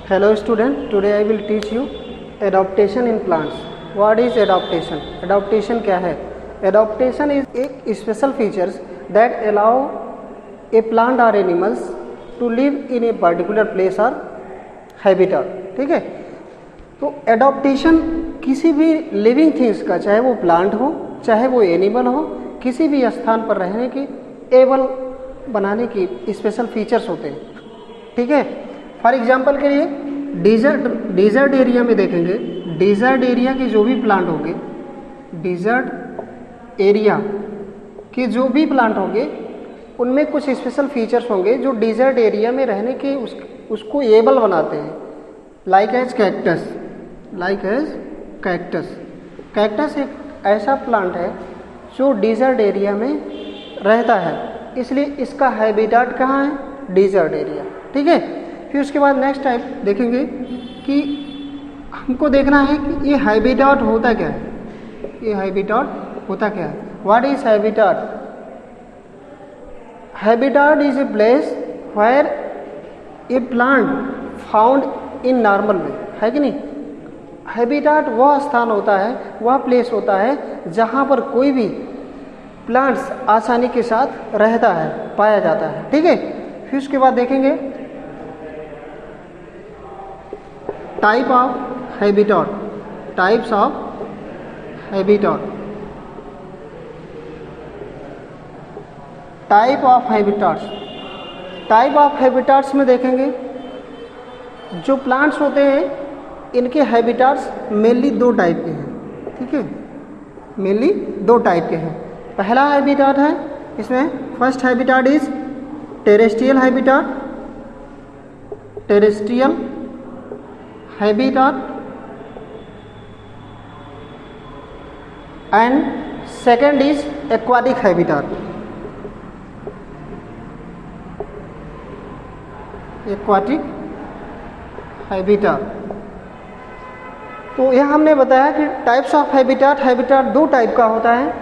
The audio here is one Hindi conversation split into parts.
Hello student, today I will teach you adaptation in plants. What is adaptation? Adaptation क्या है? Adaptation is एक special features that allow a plant or animals to live in a particular place or habitat. ठीक है, तो adaptation किसी भी living things का, चाहे वो plant हो चाहे वो animal हो, किसी भी स्थान पर रहने की एबल बनाने की स्पेशल फीचर्स होते हैं. ठीक है, फॉर एग्जांपल के लिए डिजर्ट एरिया में देखेंगे, डिजर्ट एरिया के जो भी प्लांट होंगे, डिजर्ट एरिया के जो भी प्लांट होंगे उनमें कुछ स्पेशल फीचर्स होंगे जो डिजर्ट एरिया में रहने की उसको एबल बनाते हैं. Like as cactus. कैक्टस एक ऐसा प्लांट है जो डिजर्ट एरिया में रहता है, इसलिए इसका हैबिटेट कहाँ है? Desert area. ठीक है, फिर उसके बाद नेक्स्ट टाइप देखेंगे कि हमको देखना है कि ये हैबिटेट होता क्या है. ये हैबिटेट होता क्या है? What is habitat? Habitat is a place where a plant found in normal way. है कि नहीं? हैबिटेट वह स्थान होता है, वह प्लेस होता है जहाँ पर कोई भी प्लांट्स आसानी के साथ रहता है, पाया जाता है. ठीक है, फिर उसके बाद देखेंगे type of habitat. Types of habitat. Type of habitats. Type of habitats में देखेंगे जो प्लांट्स होते हैं इनके हैबिटेट्स मेनली दो टाइप के हैं. ठीक है, मेनली दो टाइप के हैं. पहला हैबिटेट है, इसमें first habitat is terrestrial habitat. Terrestrial habitat and second is aquatic habitat. Aquatic habitat. तो यह हमने बताया कि टाइप्स ऑफ हैबिटेट दो टाइप का होता है.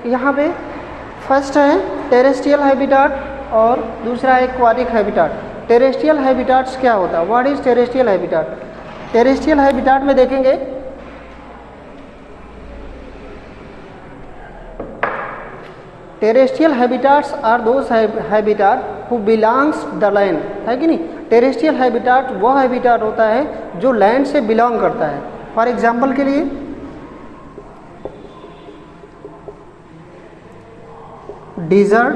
यहाँ पे फर्स्ट है टेरेस्ट्रियल हैबिटेट और दूसरा है एक्वाटिक हैबिटेट. टेरेस्ट्रियल हैबिटेट्स क्या होता है? What is terrestrial habitat? Terrestrial habitat में देखेंगे terrestrial habitats are those habitat who belongs the land. है कि नहीं? टेरेस्ट्रियल हैबिटेट वह हैबिटेट होता है जो लैंड से बिलोंग करता है. फॉर एग्जांपल के लिए desert,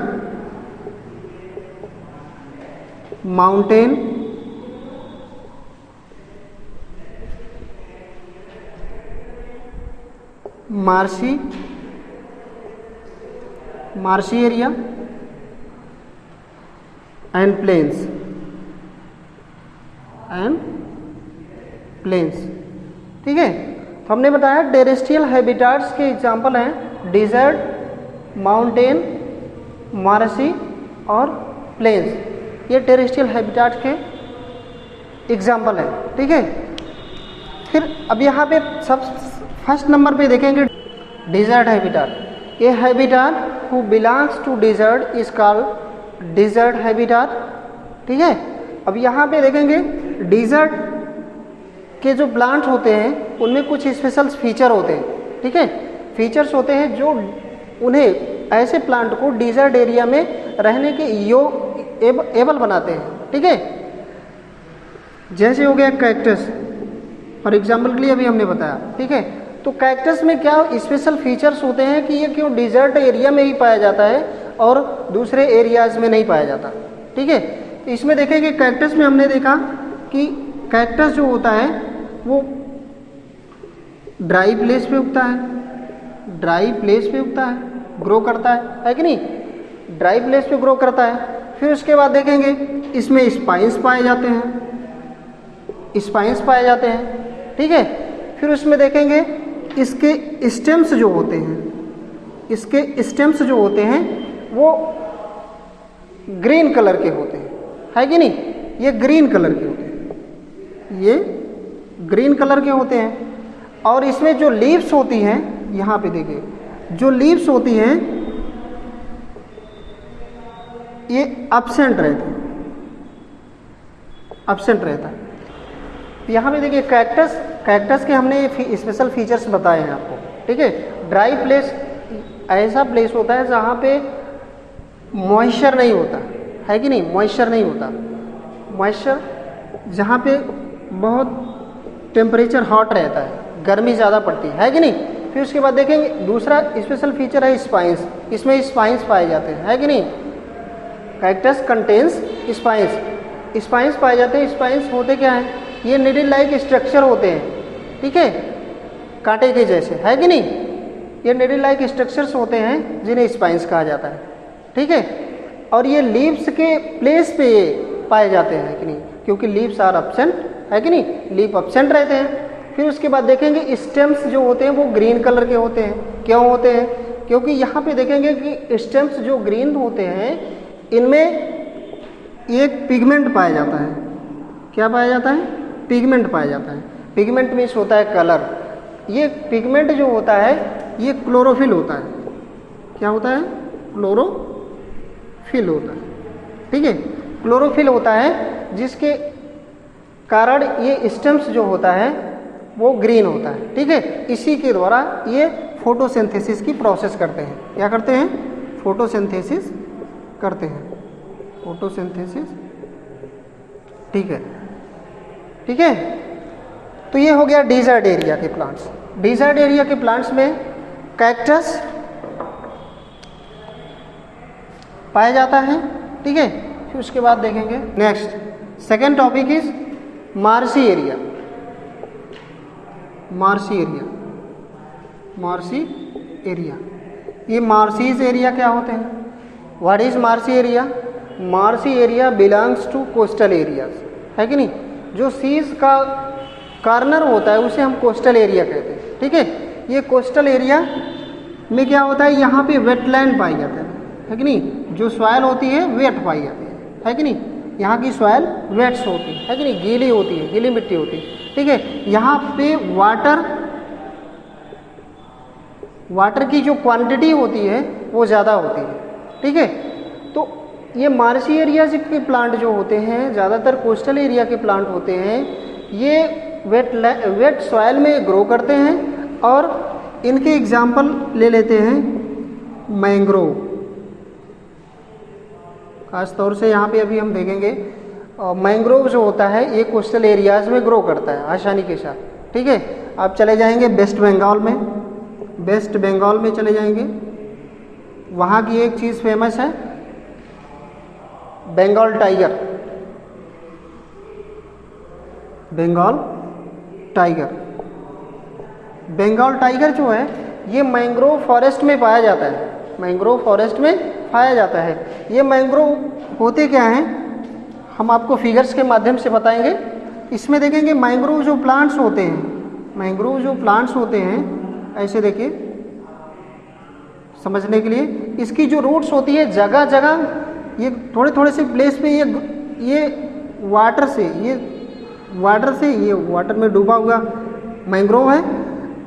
mountain, marshy area and plains. ठीक है, तो हमने बताया टेरेस्ट्रियल हैबिटेट्स के एग्जांपल हैं डिजर्ट, माउंटेन, मार्शी और प्लेन्स. ये टेरेस्ट्रियल हैबिटेट के एग्जाम्पल है. ठीक है, फिर अब यहाँ पे सब फर्स्ट नंबर पे देखेंगे डिजर्ट हैबिटेट. ये habitat who belongs to desert is called desert habitat. ठीक है, अब यहाँ पे देखेंगे डिजर्ट के जो प्लांट होते हैं उनमें कुछ स्पेशल फीचर होते हैं. ठीक है, फीचर्स होते हैं जो उन्हें ऐसे प्लांट को डिजर्ट एरिया में रहने के एबल बनाते हैं. ठीक है, जैसे हो गया कैक्टस, फॉर एग्जांपल के लिए अभी हमने बताया. ठीक है, तो कैक्टस में क्या स्पेशल फीचर्स होते हैं कि ये क्यों डिजर्ट एरिया में ही पाया जाता है और दूसरे एरियाज में नहीं पाया जाता. ठीक है, तो इसमें देखेंगे कैक्टस में हमने देखा कि कैक्टस जो होता है वो ड्राई प्लेस पे उगता है. ड्राई प्लेस पे उगता है, ग्रो करता है कि नहीं? ड्राई प्लेस पे ग्रो करता है. फिर उसके बाद देखेंगे इसमें स्पाइंस पाए जाते हैं. ठीक है, फिर उसमें देखेंगे इसके स्टेम्स जो होते हैं वो ग्रीन कलर के होते हैं. है कि नहीं? ये ग्रीन कलर के होते हैं. और इसमें जो लीव्स होती हैं, यहाँ पे देखिए जो लीव्स होती हैं ये एब्सेंट रहता है। यहाँ पे देखिए कैक्टस के हमने स्पेशल फीचर्स बताए हैं आपको, ठीक है। ड्राई प्लेस ऐसा प्लेस होता है जहाँ पे मॉइस्चर नहीं होता है कि नहीं, मॉइस्चर नहीं होता, मॉइस्चर जहाँ पे बहुत टेम्परेचर हॉट रहता है, गर्मी ज़्यादा पड़ती है कि नहीं। फिर उसके बाद देखेंगे दूसरा स्पेशल फीचर है स्पाइंस, इसमें स्पाइंस पाए जाते हैं, है कि नहीं। कैक्टस कंटेन्स स्पाइंस पाए जाते हैं। स्पाइंस होते क्या हैं, ये निडल लाइक स्ट्रक्चर होते हैं, ठीक है, कांटे के जैसे, है कि नहीं। ये निडल लाइक स्ट्रक्चर्स होते हैं जिन्हें स्पाइंस कहा जाता है, ठीक है। और ये लीव्स के प्लेस पे पाए जाते हैं कि नहीं, क्योंकि लीव्स आर एब्सेंट, है कि नहीं, लीव एब्सेंट रहते हैं। फिर उसके बाद देखेंगे स्टेम्स जो होते हैं वो ग्रीन कलर के होते हैं। क्यों होते हैं, क्योंकि यहाँ पे देखेंगे कि स्टेम्स जो ग्रीन होते हैं इनमें एक पिगमेंट पाया जाता है। क्या पाया जाता है, पिगमेंट पाया जाता है। पिगमेंट मीन्स होता है कलर। ये पिगमेंट जो होता है ये क्लोरोफिल होता है। क्या होता है, क्लोरोफिल होता है, ठीक है, क्लोरोफिल होता है, जिसके कारण ये स्टेम्स जो होता है वो ग्रीन होता है, ठीक है। इसी के द्वारा ये फोटोसिंथेसिस की प्रोसेस करते हैं। क्या करते हैं, फोटोसिंथेसिस करते हैं, फोटोसिंथेसिस, ठीक है, ठीक है। तो ये हो गया डिजर्ट एरिया के प्लांट्स। डिजर्ट एरिया के प्लांट्स में कैक्टस पाया जाता है, ठीक है। फिर उसके बाद देखेंगे next second topic is marshy area. Marshy area, marshy area, ये मार्सीज एरिया क्या होते हैं, what is marshy area. Marshy area belongs to coastal areas, है कि नहीं। जो सीज का कॉर्नर होता है उसे हम कोस्टल एरिया कहते हैं, ठीक है। ये कोस्टल एरिया में क्या होता है, यहाँ पे वेटलैंड पाई जाता है कि नहीं। जो सॉइल होती है वेट पाई जाती है कि नहीं। यहाँ की सॉइल वेट्स होती है कि नहीं, गीली होती है, गीली मिट्टी होती है, ठीक है। यहाँ पे वाटर की जो क्वांटिटी होती है वो ज़्यादा होती है, ठीक है। तो ये मार्सी एरियाज के प्लांट जो होते हैं, ज़्यादातर कोस्टल एरिया के प्लांट होते हैं, ये वेट सॉइल में ग्रो करते हैं। और इनके एग्जाम्पल ले लेते हैं मैंग्रोव, खास तौर से यहाँ पे अभी हम देखेंगे मैंग्रोव जो होता है ये कोस्टल एरियाज में ग्रो करता है आसानी के साथ, ठीक है। आप चले जाएंगे वेस्ट बंगाल में, वेस्ट बंगाल में चले जाएंगे, वहाँ की एक चीज़ फेमस है Bengal tiger. Bengal tiger, Bengal tiger जो है ये मैंग्रोव फॉरेस्ट में पाया जाता है, मैंग्रोव फॉरेस्ट में पाया जाता है। ये मैंग्रोव होते क्या हैं, हम आपको फिगर्स के माध्यम से बताएंगे। इसमें देखेंगे मैंग्रोव जो प्लांट्स होते हैं, मैंग्रोव जो प्लांट्स होते हैं, ऐसे देखिए समझने के लिए, इसकी जो रूट्स होती है जगह जगह ये थोड़े थोड़े से प्लेस पे ये वाटर से ये वाटर में डूबा हुआ मैंग्रोव है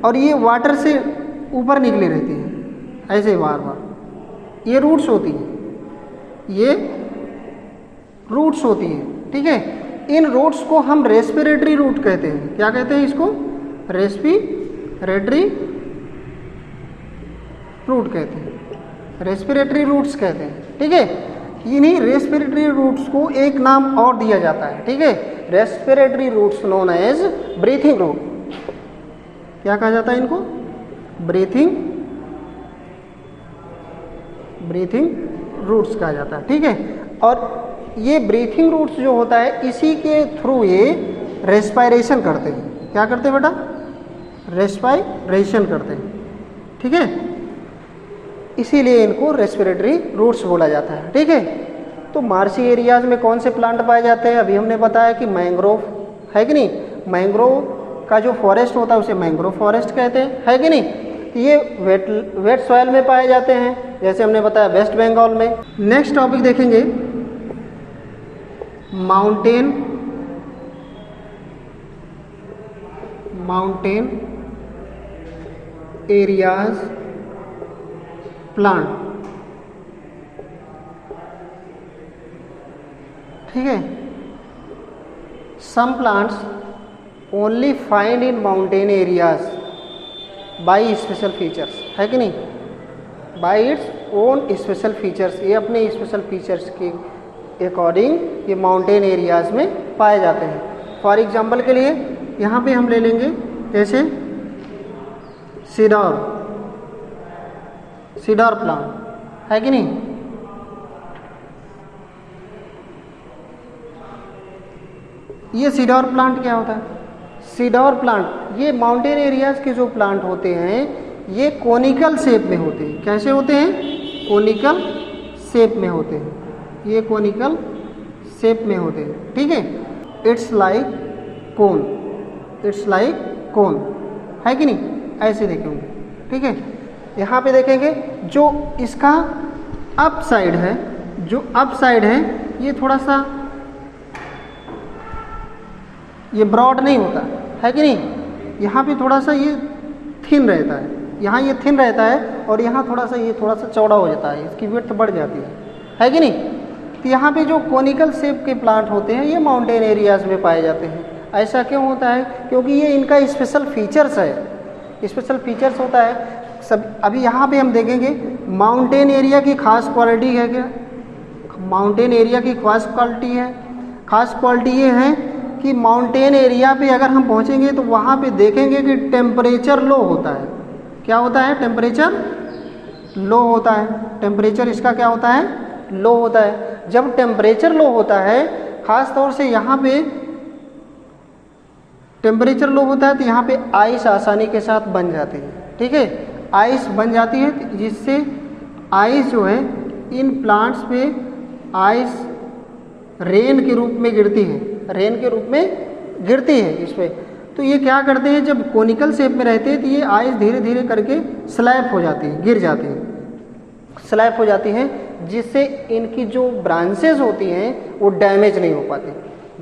और ये वाटर से ऊपर निकले रहते हैं ऐसे बार बार। ये रूट्स होती हैं, ये रूट्स होती हैं, ठीक है। इन रूट्स को हम रेस्पिरेटरी रूट कहते हैं। क्या कहते हैं इसको, रेस्पिरेटरी रूट कहते हैं, रेस्पिरेटरी रूट्स कहते हैं, ठीक है। इन्हीं रेस्पिरेटरी रूट्स को एक नाम और दिया जाता है, ठीक है, respiratory roots known as breathing root. क्या कहा जाता है इनको, ब्रीथिंग रूट्स कहा जाता है, ठीक है। और ये ब्रीथिंग रूट्स जो होता है इसी के थ्रू ये रेस्पायरेशन करते हैं। क्या करते हैं बेटा, रेस्पायरेशन करते हैं, ठीक है। इसीलिए इनको रेस्पिरेटरी रूट्स बोला जाता है, ठीक है। तो मार्सी एरियाज में कौन से प्लांट पाए जाते हैं, अभी हमने बताया कि मैंग्रोव, है कि नहीं। मैंग्रोव का जो फॉरेस्ट होता है उसे मैंग्रोव फॉरेस्ट कहते हैं, है कि नहीं। ये वेट सॉइल में पाए जाते हैं, जैसे हमने बताया वेस्ट बंगाल में। नेक्स्ट टॉपिक देखेंगे माउंटेन एरियाज प्लांट, ठीक है। Some plants only find in mountain areas by special features, है कि नहीं, by its own special features, ये अपने स्पेशल फीचर्स के अकॉर्डिंग ये माउंटेन एरियाज में पाए जाते हैं। फॉर एग्जांपल के लिए यहाँ पे हम ले लेंगे जैसे सीडर प्लांट, है कि नहीं। ये सीडर प्लांट क्या होता है? सीडर प्लांट ये माउंटेन एरियाज के जो प्लांट होते हैं ये कोनिकल शेप में होते हैं। कैसे होते हैं? कोनिकल शेप में होते हैं, ये कोनिकल शेप में होते हैं, ठीक है। It's like cone, it's like cone, है कि नहीं, ऐसे देखेंगे, ठीक है। यहाँ पे देखेंगे जो इसका अप साइड है, जो अप साइड है ये थोड़ा सा ये ब्रॉड नहीं होता, है कि नहीं, यहाँ पे थोड़ा सा ये थिन रहता है, यहाँ ये थिन रहता है और यहाँ थोड़ा सा ये थोड़ा सा चौड़ा हो जाता है, इसकी विड्थ बढ़ जाती है कि नहीं। तो यहाँ पे जो कोनिकल शेप के प्लांट होते हैं ये माउंटेन एरियाज में पाए जाते हैं। ऐसा क्यों होता है? क्योंकि ये इनका स्पेशल फीचर्स है, स्पेशल फीचर्स होता है सब। अभी यहाँ पे हम देखेंगे माउंटेन एरिया की खास क्वालिटी है क्या? माउंटेन एरिया की खास क्वालिटी है, खास क्वालिटी ये है कि माउंटेन एरिया पे अगर हम पहुँचेंगे तो वहाँ पे देखेंगे कि टेम्परेचर लो होता है। क्या होता है? टेम्परेचर लो होता है। टेम्परेचर इसका क्या होता है? लो होता है। जब टेम्परेचर लो होता है, ख़ास तौर से यहाँ पे टेम्परेचर लो होता है तो यहाँ पे आइस आसानी के साथ बन जाती है, ठीक है। आइस बन जाती है जिससे आइस जो है इन प्लांट्स पे आइस रेन के रूप में गिरती है, रेन के रूप में गिरती है इस पे। तो ये क्या करते हैं, जब कोनिकल शेप में रहते हैं तो ये आइस धीरे धीरे करके स्लैप हो जाती है, गिर जाती है, स्लैप हो जाती हैं, जिससे इनकी जो ब्रांचेस होती हैं वो डैमेज नहीं हो पाती,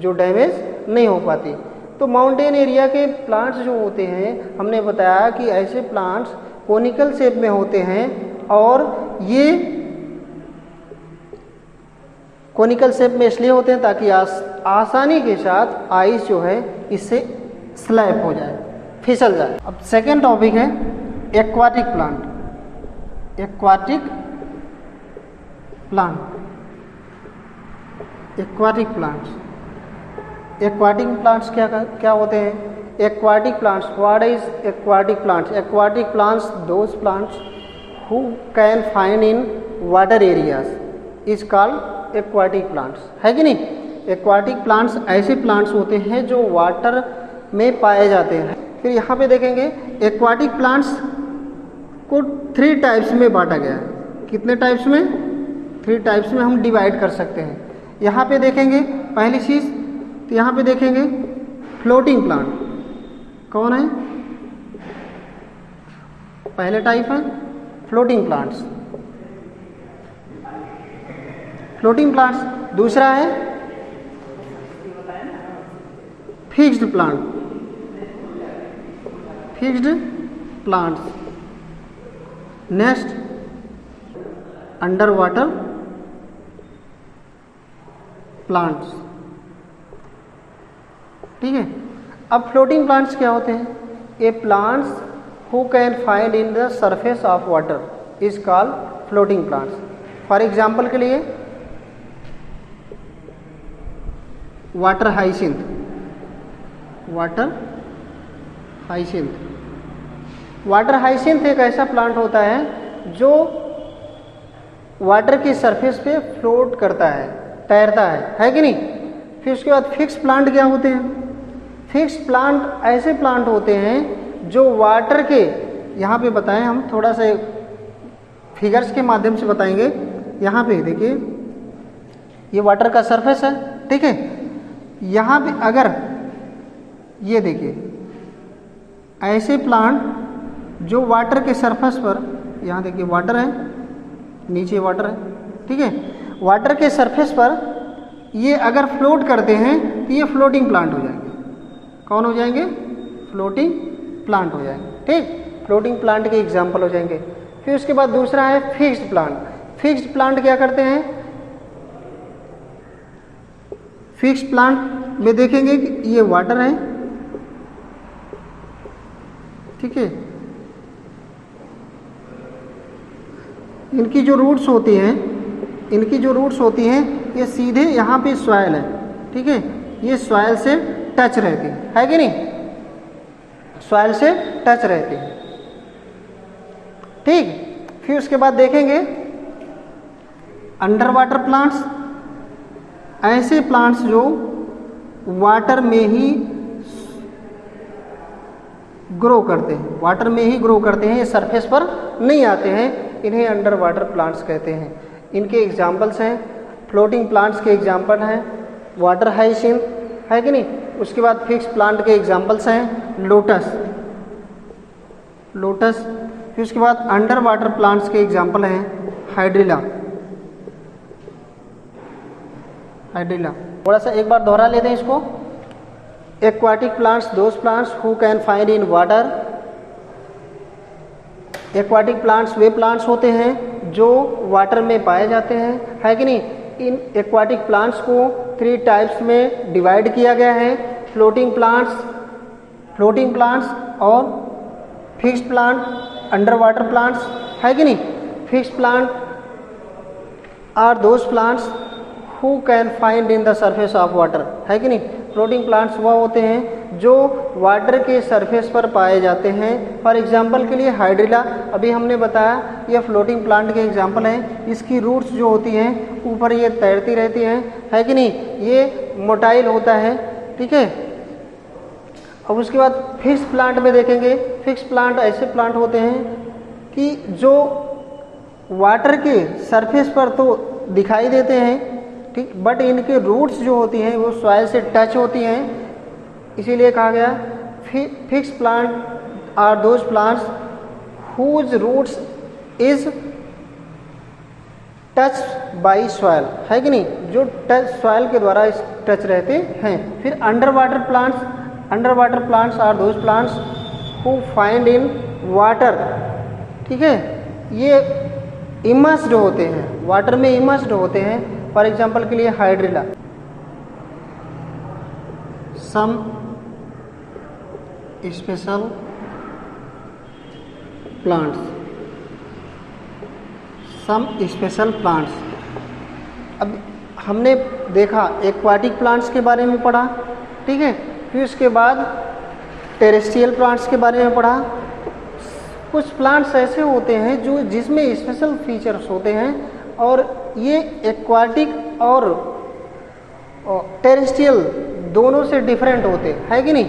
जो डैमेज नहीं हो पाती। तो माउंटेन एरिया के प्लांट्स जो होते हैं, हमने बताया कि ऐसे प्लांट्स कोनिकल शेप में होते हैं और ये कोनिकल शेप में इसलिए होते हैं ताकि आसानी के साथ आइस जो है इससे स्लैप हो जाए, फिसल जाए। अब सेकेंड टॉपिक है aquatic plant. Aquatic plant, aquatic plants, aquatic plants क्या होते हैं? Aquatic plants, what is aquatic plants? Aquatic plants those plants who can find in water areas is called aquatic plants, है कि नहीं। एक्वाटिक प्लांट्स ऐसे प्लांट्स होते हैं जो वाटर में पाए जाते हैं। फिर यहाँ पे देखेंगे एक्वाटिक प्लांट्स को 3 टाइप्स में बांटा गया है। कितने टाइप्स में? 3 टाइप्स में हम डिवाइड कर सकते हैं। यहाँ पे देखेंगे पहली चीज़, तो यहाँ पे देखेंगे फ्लोटिंग प्लांट। कौन है? पहले टाइप है फ्लोटिंग प्लांट्स, फ्लोटिंग प्लांट्स। दूसरा है fixed plant, fixed plants. Next under water plants, ठीक है। अब फ्लोटिंग प्लांट्स क्या होते हैं? ये plants who can find in the surface of water is called floating plants. For example के लिए water hyacinth, water hyacinth. Water hyacinth एक ऐसा प्लांट होता है जो वाटर की सरफेस पे फ्लोट करता है, तैरता है कि नहीं। फिर उसके बाद फिक्स प्लांट क्या होते हैं? फिक्स प्लांट ऐसे प्लांट होते हैं जो वाटर के, यहाँ पे बताएं हम थोड़ा सा फिगर्स के माध्यम से बताएंगे। यहाँ पे देखिए ये वाटर का सरफेस है, ठीक है। यहाँ पे अगर ये देखिए ऐसे प्लांट जो वाटर के सरफेस पर, यहाँ देखिए वाटर है, नीचे वाटर है, ठीक है। वाटर के सरफेस पर ये अगर फ्लोट करते हैं तो ये फ्लोटिंग प्लांट हो जाएंगे। कौन हो जाएंगे? फ्लोटिंग प्लांट हो जाएंगे, ठीक। फ्लोटिंग प्लांट के एग्जाम्पल हो जाएंगे। फिर उसके बाद दूसरा है फिक्स्ड प्लांट। फिक्स्ड प्लांट क्या करते हैं? फिक्स्ड प्लांट में देखेंगे कि ये वाटर है, ठीक है। इनकी जो रूट्स होती हैं ये सीधे यहाँ पे सॉइल है, ठीक है, ये सॉइल से टच रहती है कि नहीं, सॉइल से टच रहती है, ठीक। फिर उसके बाद देखेंगे अंडर वाटर प्लांट्स, ऐसे प्लांट्स जो वाटर में ही ग्रो करते हैं, ये सरफेस पर नहीं आते हैं, इन्हें अंडर वाटर प्लांट्स कहते हैं। इनके एग्जाम्पल्स हैं, फ्लोटिंग प्लांट्स के एग्जाम्पल हैं वाटर हाइसिंथ, है कि नहीं। उसके बाद फिक्स प्लांट के एग्जाम्पल्स हैं लोटस। फिर उसके बाद अंडर वाटर प्लांट्स के एग्जाम्पल हैं हाइड्रिला। थोड़ा सा एक बार दोहरा लेते हैं इसको। Aquatic plants, those plants who can find in water. Aquatic plants way plants होते हैं जो वाटर में पाए जाते हैं, है कि नहीं। इन एक्वाटिक प्लांट्स को 3 टाइप्स में डिवाइड किया गया है, फ्लोटिंग प्लांट्स और fixed plant, under water plants, है कि नहीं। Fixed plant are those plants who can find in the surface of water, है कि नहीं। फ्लोटिंग प्लांट्स वह होते हैं जो वाटर के सरफेस पर पाए जाते हैं। फॉर एग्जांपल के लिए हाइड्रिला, अभी हमने बताया यह फ्लोटिंग प्लांट के एग्जांपल हैं। इसकी रूट्स जो होती हैं ऊपर ये तैरती रहती हैं, है कि नहीं, ये मोटाइल होता है, ठीक है। अब उसके बाद फिक्स प्लांट में देखेंगे, फिक्स प्लांट ऐसे प्लांट होते हैं कि जो वाटर के सरफेस पर तो दिखाई देते हैं, ठीक, बट इनके रूट्स जो होती हैं वो सॉइल से टच होती हैं, इसीलिए कहा गया fix plant are those plants whose roots is touch by soil, है कि नहीं, जो टच सॉइल के द्वारा टच रहते हैं। फिर under water plants are those plants who find in water, ठीक है, ये इमर्स्ड होते हैं, वाटर में इमर्स्ड होते हैं। फॉर एग्जाम्पल के लिए हाइड्रिला। सम स्पेशल प्लांट्स, अब हमने देखा एक्वाटिक प्लांट्स के बारे में पढ़ा, ठीक है। फिर उसके बाद टेरेस्ट्रियल प्लांट्स के बारे में पढ़ा। कुछ प्लांट्स ऐसे होते हैं जो जिसमें स्पेशल फीचर्स होते हैं और ये एक्वाटिक और टेरेस्ट्रियल दोनों से डिफरेंट होते हैं, है कि नहीं।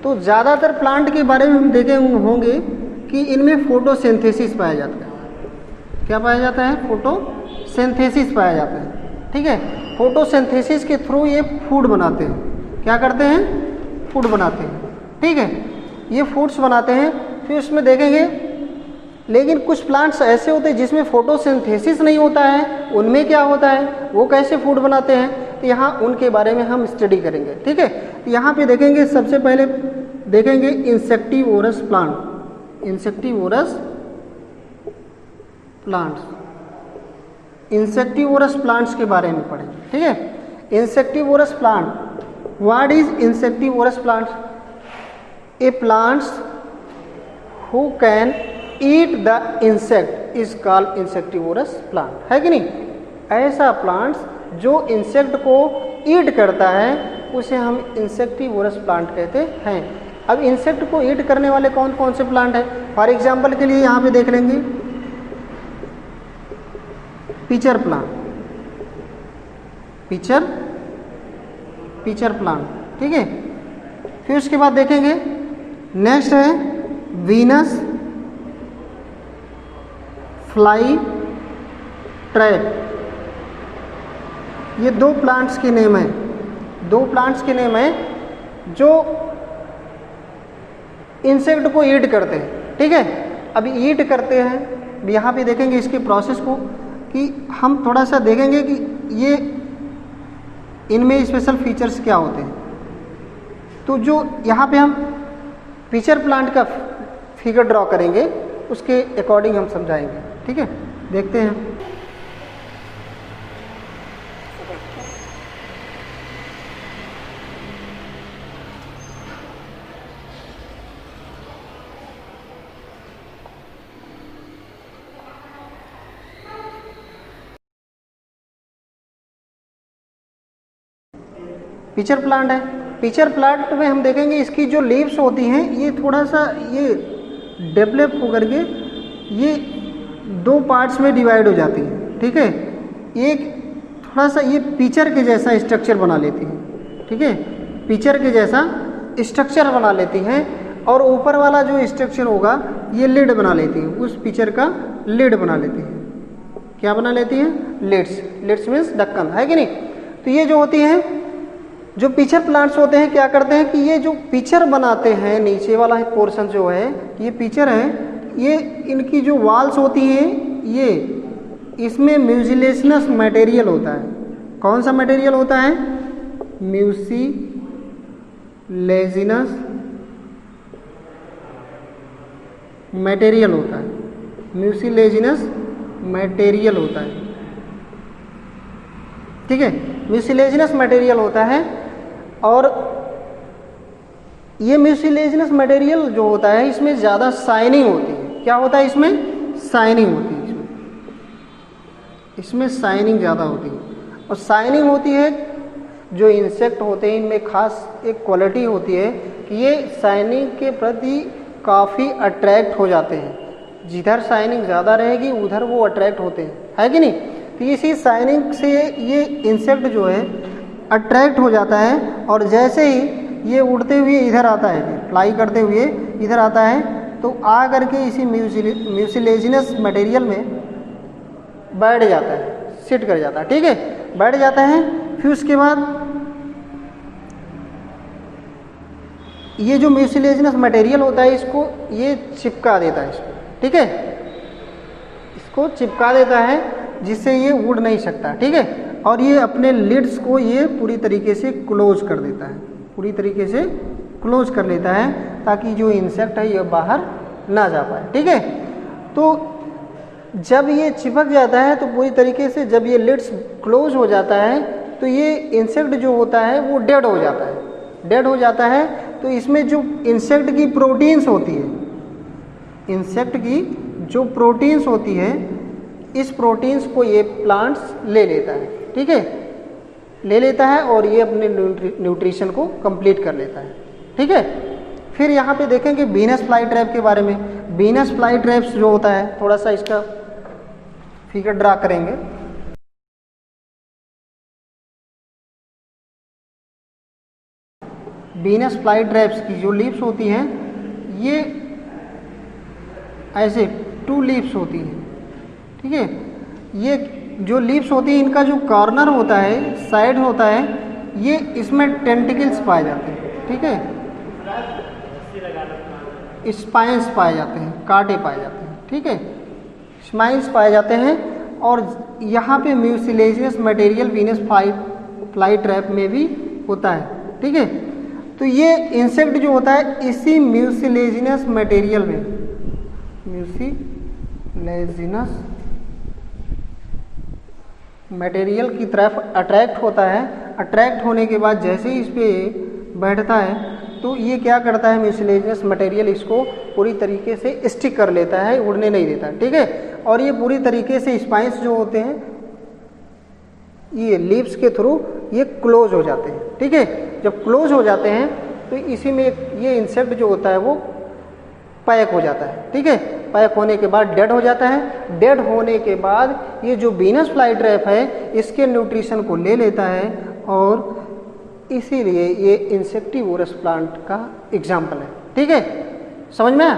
तो ज़्यादातर प्लांट के बारे में हम देखे होंगे कि इनमें फोटोसिंथेसिस पाया जाता है। क्या पाया जाता है? फोटोसिंथेसिस पाया जाता है, ठीक है। फोटोसिंथेसिस के थ्रू ये फूड बनाते हैं। क्या करते हैं? फूड बनाते हैं, ठीक है, ये फूड्स बनाते हैं। फिर उसमें देखेंगे, लेकिन कुछ प्लांट्स ऐसे होते हैं जिसमें फोटोसिंथेसिस नहीं होता है, उनमें क्या होता है, वो कैसे फूड बनाते हैं, तो यहाँ उनके बारे में हम स्टडी करेंगे, ठीक है। तो यहाँ पे देखेंगे, सबसे पहले देखेंगे इंसेक्टिवोरस प्लांट। इंसेक्टिवोरस प्लांट्स के बारे में पढ़ेंगे, ठीक है। Insectivorous plant, what is insectivorous plants? A plants who can eat the insect is called insectivorous plant, है कि नहीं। ऐसा प्लांट्स जो इंसेक्ट को ईट करता है उसे हम इंसेक्टिवोरस प्लांट कहते हैं। अब इंसेक्ट को ईट करने वाले कौन कौन से प्लांट हैं? फॉर एग्जांपल के लिए यहाँ पे देख लेंगे पिचर प्लांट, ठीक है। फिर उसके बाद देखेंगे, नेक्स्ट है वीनस फ्लाई ट्रैप। ये दो प्लांट्स के नेम हैं जो इंसेक्ट को ईट करते हैं, ठीक है। अभी ईट करते हैं, यहाँ पे देखेंगे इसके प्रोसेस को, कि हम थोड़ा सा देखेंगे कि ये इनमें स्पेशल फीचर्स क्या होते हैं। तो जो यहाँ पे हम पिचर प्लांट का फिगर ड्रॉ करेंगे उसके अकॉर्डिंग हम समझाएंगे, ठीक है। देखते हैं। पिचर प्लांट है। पिचर प्लांट में हम देखेंगे इसकी जो लीव्स होती हैं ये थोड़ा सा ये डेवलप होकर के ये 2 पार्ट्स में डिवाइड हो जाती है, ठीक है। एक थोड़ा सा ये पिचर के जैसा स्ट्रक्चर बना लेती है, ठीक है, पिचर के जैसा स्ट्रक्चर बना लेती हैं और ऊपर वाला जो स्ट्रक्चर होगा ये लिड बना लेती है, उस पिचर का लिड बना लेती है। क्या बना लेती हैं? लिड्स। लिड्स मीन्स ढक्कन, है कि नहीं। तो ये जो होती हैं, जो पिचर प्लांट्स होते हैं, क्या करते हैं कि ये जो पिचर बनाते हैं, नीचे वाला पोर्शन जो है ये पिचर है, ये इनकी जो वॉल्स होती हैं ये इसमें म्यूसिलेजिनस मटेरियल होता है। कौन सा मटेरियल होता है? म्यूसिलेजिनस मटेरियल होता है, म्यूसिलेजिनस मटेरियल होता है, ठीक है, म्यूसिलेजिनस मटेरियल होता है। और ये म्यूसिलेजिनस मटेरियल जो होता है इसमें ज़्यादा शाइनिंग होती है। क्या होता है इसमें? शाइनिंग होती है। इसमें शाइनिंग ज़्यादा होती है। और शाइनिंग होती है, जो इंसेक्ट होते हैं इनमें खास एक क्वालिटी होती है कि ये शाइनिंग के प्रति काफ़ी अट्रैक्ट हो जाते हैं। जिधर शाइनिंग ज़्यादा रहेगी उधर वो अट्रैक्ट होते हैं, है कि नहीं। तो इसी शाइनिंग से ये इंसेक्ट जो है अट्रैक्ट हो जाता है और जैसे ही ये उड़ते हुए इधर आता है, फ्लाई करते हुए इधर आता है, तो आ करके इसी म्यूसिलेजिनस मटेरियल में बैठ जाता है, सिट कर जाता है, ठीक है, बैठ जाता है। फिर उसके बाद ये जो म्यूसिलेजिनस मटेरियल होता है इसको ये चिपका देता है इसको, ठीक है, इसको चिपका देता है जिससे ये उड़ नहीं सकता, ठीक है। और ये अपने लिड्स को ये पूरी तरीके से क्लोज कर देता है, पूरी तरीके से क्लोज कर लेता है ताकि जो इंसेक्ट है ये बाहर ना जा पाए, ठीक है। तो जब ये चिपक जाता है तो पूरी तरीके से जब ये लिड्स क्लोज हो जाता है तो ये इंसेक्ट जो होता है वो डेड हो जाता है, डेड हो जाता है। तो इसमें जो इंसेक्ट की प्रोटीन्स होती है, इंसेक्ट की जो प्रोटीन्स होती है, इस प्रोटीन्स को ये प्लांट्स ले लेता है, ठीक है, ले लेता है और ये अपने न्यूट्रिशन को कंप्लीट कर लेता है, ठीक है। फिर यहाँ पे देखेंगे वीनस फ्लाई ट्रैप के बारे में। वीनस फ्लाई ट्रैप्स जो होता है, थोड़ा सा इसका फिगर ड्रा करेंगे। वीनस फ्लाई ट्रैप्स की जो लीव्स होती हैं ये ऐसे 2 लीव्स होती हैं, ठीक है। ये जो लीव्स होती है इनका जो कॉर्नर होता है, साइड होता है, ये इसमें टेंटिकल्स पाए जाते हैं, ठीक है, स्पाइंस पाए जाते हैं, कांटे पाए जाते हैं, ठीक है, स्पाइंस पाए जाते हैं। और यहाँ पे mucilaginous material Venus fly trap में भी होता है, ठीक है। तो ये इंसेक्ट जो होता है इसी म्यूसिलेजिनस मटेरियल में, म्यूसिलेजिनस मटेरियल की तरफ अट्रैक्ट होता है। अट्रैक्ट होने के बाद जैसे ही इस पर बैठता है तो ये क्या करता है, म्यूसिलेजिनस मटेरियल इसको पूरी तरीके से स्टिक कर लेता है, उड़ने नहीं देता, ठीक है। और ये पूरी तरीके से स्पाइंस जो होते हैं ये लीव्स के थ्रू ये क्लोज हो जाते हैं, ठीक है। जब क्लोज हो जाते हैं तो इसी में ये इंसेक्ट जो होता है वो पैक हो जाता है, ठीक है। पैक होने के बाद डेड हो जाता है। डेड होने के बाद ये जो वीनस फ्लाई ट्रैप है इसके न्यूट्रिशन को ले लेता है और इसीलिए ये इंसेक्टिवोरस प्लांट का एग्जाम्पल है, ठीक है। समझ में आया?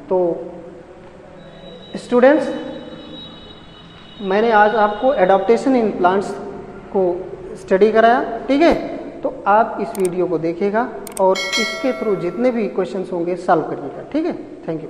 तो स्टूडेंट्स, मैंने आज आपको एडाप्टेशन इन प्लांट्स को स्टडी कराया, ठीक है। तो आप इस वीडियो को देखिएगा और इसके थ्रू जितने भी क्वेश्चंस होंगे सॉल्व करिएगा, ठीक है। Thank you.